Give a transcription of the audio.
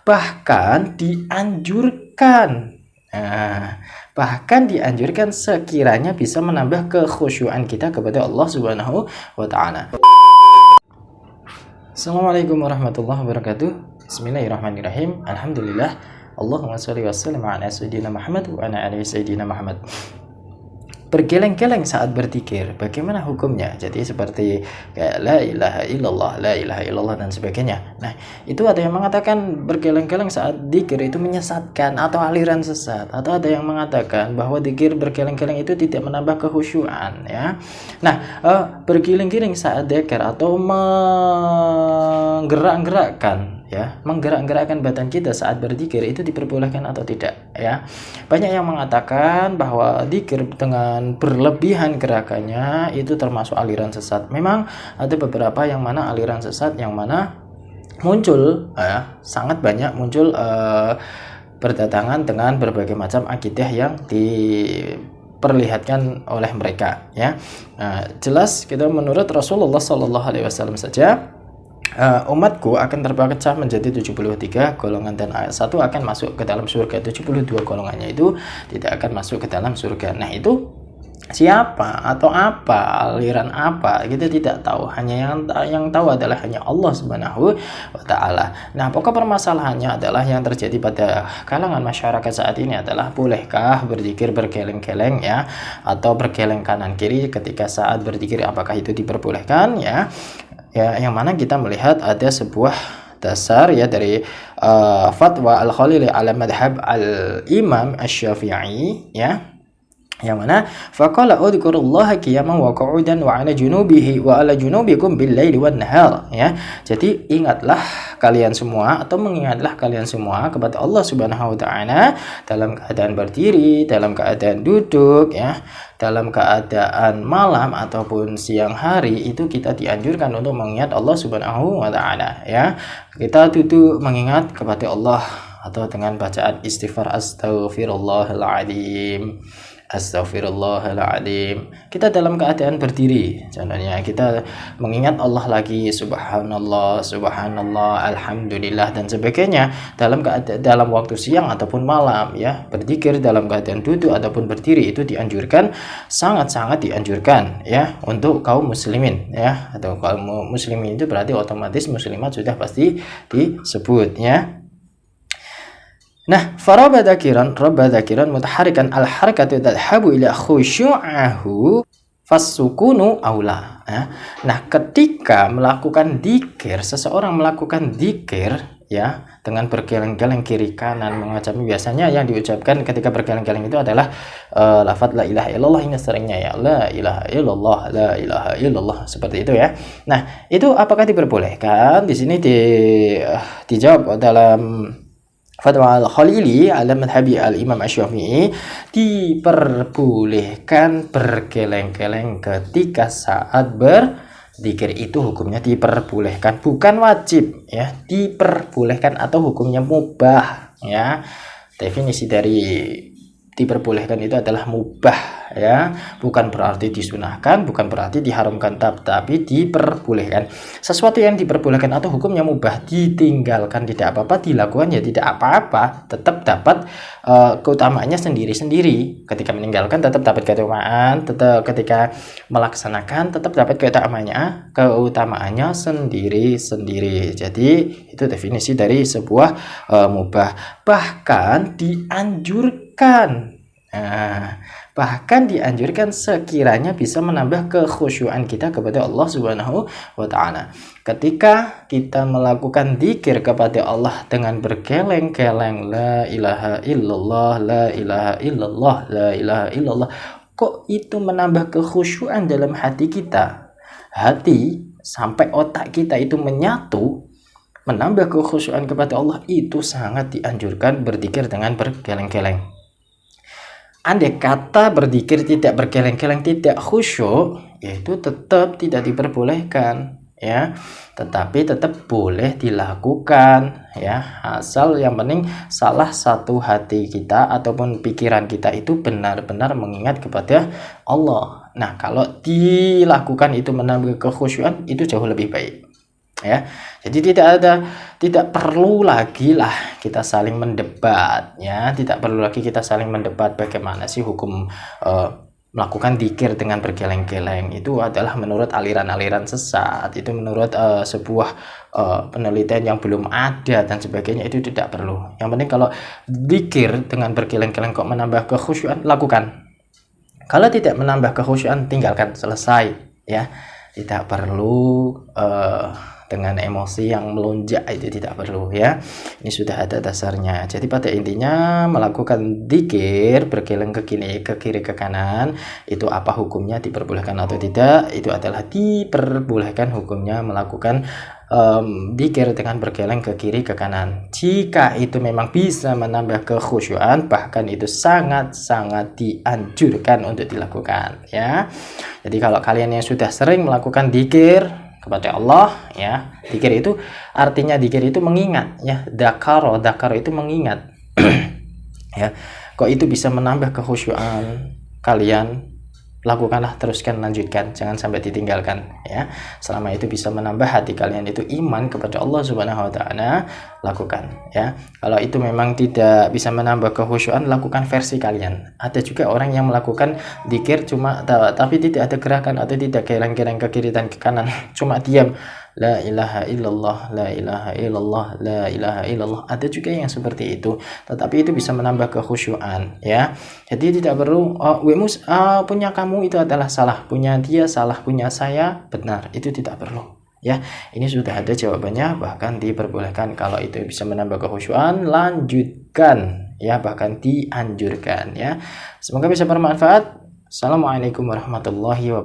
bahkan dianjurkan. Nah, bahkan dianjurkan sekiranya bisa menambah kekhusyuan kita kepada Allah Subhanahu wa taala. Assalamualaikum warahmatullahi wabarakatuh. Bismillahirrahmanirrahim. Alhamdulillah. Allahumma sholli wa sallim ala sayyidina Muhammad wa ala ali sayyidina Muhammad. Bergeleng-geleng saat berzikir, bagaimana hukumnya? Jadi seperti kayak la ilaha illallah dan sebagainya. Nah, itu ada yang mengatakan bergeleng-geleng saat zikir itu menyesatkan atau aliran sesat, atau ada yang mengatakan bahwa zikir bergeleng-geleng itu tidak menambah kekhusyuan, ya. Nah, bergiling-giling saat zikir atau menggerak-gerakkan badan kita saat berzikir itu diperbolehkan atau tidak, ya. Banyak yang mengatakan bahwa zikir dengan berlebihan gerakannya itu termasuk aliran sesat. Memang ada beberapa yang mana aliran sesat yang mana muncul, sangat banyak muncul berdatangan dengan berbagai macam akidah yang diperlihatkan oleh mereka, ya. Jelas kita menurut Rasulullah SAW saja, umatku akan terpecah menjadi 73 golongan dan satu akan masuk ke dalam surga, 72 golongannya itu tidak akan masuk ke dalam surga. Nah, itu siapa atau apa, aliran apa, kita tidak tahu. Hanya yang tahu adalah hanya Allah Subhanahu wa taala. Nah, pokok permasalahannya adalah yang terjadi pada kalangan masyarakat saat ini adalah bolehkah berzikir bergeleng-geleng, ya, atau bergeleng kanan kiri ketika saat berzikir, apakah itu diperbolehkan, ya. Ya, yang mana kita melihat ada sebuah dasar, ya, dari fatwa Al-Khalili ala madhab al-Imam Asy-Syafi'i, ya, yang mana faqala udzurullaha qiyaman wa qu'udan wa 'ala junubihi wa 'ala junubikum bil laili wan nahar, ya. Jadi ingatlah kalian semua atau mengingatlah kalian semua kepada Allah Subhanahu wa taala dalam keadaan berdiri, dalam keadaan duduk, ya, dalam keadaan malam ataupun siang hari, itu kita dianjurkan untuk mengingat Allah Subhanahu wa taala, ya. Kita duduk mengingat kepada Allah atau dengan bacaan istighfar astaghfirullahaladzim, astagfirullahaladzim. Kita dalam keadaan berdiri, contohnya kita mengingat Allah lagi, subhanallah, subhanallah, alhamdulillah dan sebagainya, dalam waktu siang ataupun malam, ya. Berzikir dalam keadaan duduk ataupun berdiri itu dianjurkan, sangat-sangat dianjurkan, ya, untuk kaum muslimin, ya. Atau kaum muslimin itu berarti otomatis muslimat sudah pasti disebut, ya. Nah, faraba dzakiran mutaharikan al-harakatu tadhabu ila khusyu'ahu fasukunu aula. Nah, ketika melakukan dzikir, seseorang melakukan dzikir, ya, dengan bergeleng-geleng kiri kanan mengacami, biasanya yang diucapkan ketika bergeleng-geleng itu adalah lafaz la ilaha illallah, ini seringnya, ya, la ilaha illallah, la ilaha illallah, seperti itu, ya. Nah, itu apakah diperbolehkan? Di sini dijawab dalam Fatwa Al-Khalili ala madhabi al-Imam Asy-Syafi'i, diperbolehkan bergeleng-geleng ketika saat berzikir, itu hukumnya diperbolehkan, bukan wajib, ya, diperbolehkan atau hukumnya mubah, ya. Definisi dari diperbolehkan itu adalah mubah, ya, bukan berarti disunahkan, bukan berarti diharamkan, tapi diperbolehkan. Sesuatu yang diperbolehkan atau hukumnya mubah, ditinggalkan tidak apa-apa, dilakukan ya tidak apa-apa, tetap dapat keutamaannya sendiri-sendiri. Ketika meninggalkan tetap dapat keutamaan, tetap ketika melaksanakan tetap dapat keutamaannya sendiri-sendiri. Jadi itu definisi dari sebuah mubah. Bahkan dianjurkan. Bahkan dianjurkan sekiranya bisa menambah kekhusyuan kita kepada Allah Subhanahu wa taala. Ketika kita melakukan dzikir kepada Allah dengan bergeleng-geleng, la ilaha illallah, la ilaha illallah, la ilaha illallah, kok itu menambah kekhusyuan dalam hati kita. Hati sampai otak kita itu menyatu, menambah kekhusyuan kepada Allah, itu sangat dianjurkan berzikir dengan bergeleng-geleng. Andai kata berzikir tidak bergeleng-geleng, tidak khusyuk, yaitu tetap tidak diperbolehkan, ya, tetapi tetap boleh dilakukan, ya, asal yang penting salah satu hati kita ataupun pikiran kita itu benar-benar mengingat kepada Allah. Nah, kalau dilakukan itu menambah kekhusyuan, itu jauh lebih baik. ya. Jadi tidak perlu lagi lah kita saling mendebat, ya, tidak perlu lagi kita saling mendebat bagaimana sih hukum melakukan dzikir dengan bergeleng-geleng. Itu adalah menurut aliran-aliran sesat, itu menurut sebuah penelitian yang belum ada dan sebagainya. Itu tidak perlu. Yang penting kalau dzikir dengan bergeleng-geleng kok menambah kekhusyuan, lakukan. Kalau tidak menambah kekhusyuan, tinggalkan, selesai, ya. Tidak perlu dengan emosi yang melonjak, itu tidak perlu, ya. Ini sudah ada dasarnya. Jadi pada intinya melakukan dzikir bergeleng ke kiri ke kanan, itu apa hukumnya, diperbolehkan atau tidak? Itu adalah diperbolehkan hukumnya melakukan dzikir dengan bergeleng ke kiri ke kanan. Jika itu memang bisa menambah kekhusyuan, bahkan itu sangat-sangat dianjurkan untuk dilakukan, ya. Jadi kalau kalian yang sudah sering melakukan dzikir kepada Allah, ya, dzikir itu artinya, dzikir itu mengingat, ya. Dzakaro itu mengingat. Ya, kok itu bisa menambah kekhusyuan kalian, lakukanlah, teruskan, lanjutkan, jangan sampai ditinggalkan, ya. Selama itu bisa menambah hati kalian itu iman kepada Allah Subhanahu wa taala, lakukan, ya. Kalau itu memang tidak bisa menambah kekhusyuan, lakukan versi kalian. Ada juga orang yang melakukan dzikir cuma tapi tidak ada gerakan atau tidak geleng-geleng ke kiri dan ke kanan, cuma diam, la ilaha illallah, la ilaha illallah, la ilaha illallah. Ada juga yang seperti itu, tetapi itu bisa menambah kekhusyuan, ya. Jadi tidak perlu punya kamu itu adalah salah, punya dia salah, punya saya benar. Itu tidak perlu, ya. Ini sudah ada jawabannya, bahkan diperbolehkan. Kalau itu bisa menambah kekhusyuan, lanjutkan, ya, bahkan dianjurkan, ya. Semoga bisa bermanfaat. Assalamualaikum warahmatullahi wabarakatuh.